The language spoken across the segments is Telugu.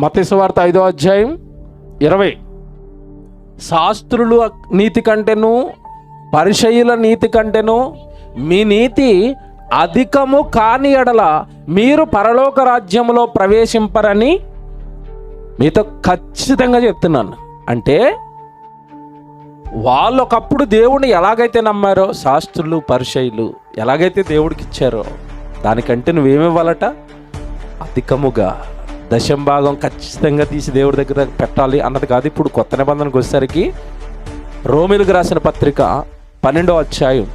మత్తయి సువార్త 5వ అధ్యాయం 20. శాస్త్రుల నీతి కంటేను పరిసయ్యుల నీతి కంటేను మీ నీతి అధికము కాని ఎడల మీరు పరలోక రాజ్యములో ప్రవేశింపరని మీతో ఖచ్చితంగా చెప్తున్నాను. అంటే వాళ్ళు ఒకప్పుడు దేవుడిని ఎలాగైతే నమ్మారో, శాస్త్రులు పరిసయ్యులు ఎలాగైతే దేవుడికి ఇచ్చారో దానికంటే నువ్వేమివ్వాలట? అధికముగా దశంభాగం ఖచ్చితంగా తీసి దేవుడి దగ్గర పెట్టాలి అన్నది కాదు. ఇప్పుడు కొత్త నిబంధనకు వచ్చేసరికి రోమీయులకు రాసిన పత్రిక 12వ అధ్యాయం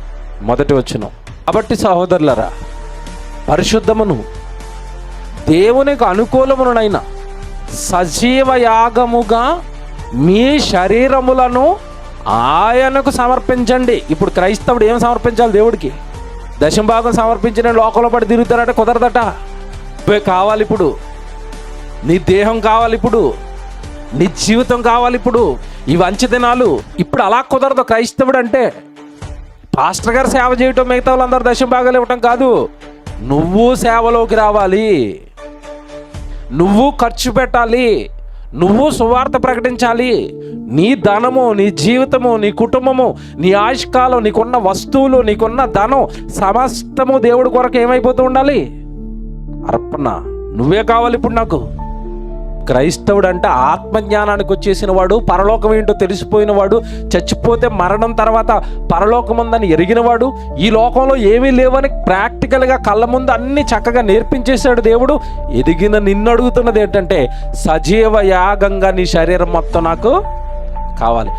1వ వచనం, కాబట్టి సహోదరులారా, పరిశుద్ధమును దేవునికి అనుకూలమునైన సజీవ యాగముగా మీ శరీరములను ఆయనకు సమర్పించండి. ఇప్పుడు క్రైస్తవుడు ఏం సమర్పించాలి దేవుడికి? దశంభాగం సమర్పించిన లోకంలో పడి తిరుగుతారట, కుదరదట. కావాలి ఇప్పుడు, నీ దేహం కావాలి ఇప్పుడు, నీ జీవితం కావాలి ఇప్పుడు, ఈ వంచి దినాలు ఇప్పుడు అలా కుదరదు. క్రైస్తవుడు అంటే పాస్టర్ గారు సేవ చేయటం, మిగతా వాళ్ళందరూ దశంభాగాలు ఇవ్వటం కాదు. నువ్వు సేవలోకి రావాలి, నువ్వు ఖర్చు పెట్టాలి, నువ్వు సువార్త ప్రకటించాలి. నీ ధనము, నీ జీవితము, నీ కుటుంబము, నీ ఆయుష్కాలం, నీకున్న వస్తువులు, నీకున్న ధనం సమస్తము దేవుడి కొరకు ఏమైపోతూ ఉండాలి? అర్పణ. నువ్వే కావాలి ఇప్పుడు నాకు. క్రైస్తవుడు అంటే ఆత్మజ్ఞానానికి వచ్చేసిన వాడు, పరలోకం ఏంటో తెలిసిపోయిన వాడు, చచ్చిపోతే మరణం తర్వాత పరలోకం ఉందని ఎరిగినవాడు, ఈ లోకంలో ఏమీ లేవని ప్రాక్టికల్గా కళ్ళ ముందు అన్ని చక్కగా నేర్పించేశాడు దేవుడు. ఎదిగిన నిన్ను అడుగుతున్నది ఏంటంటే, సజీవ యాగంగా నీ శరీరం మొత్తం నాకు కావాలి.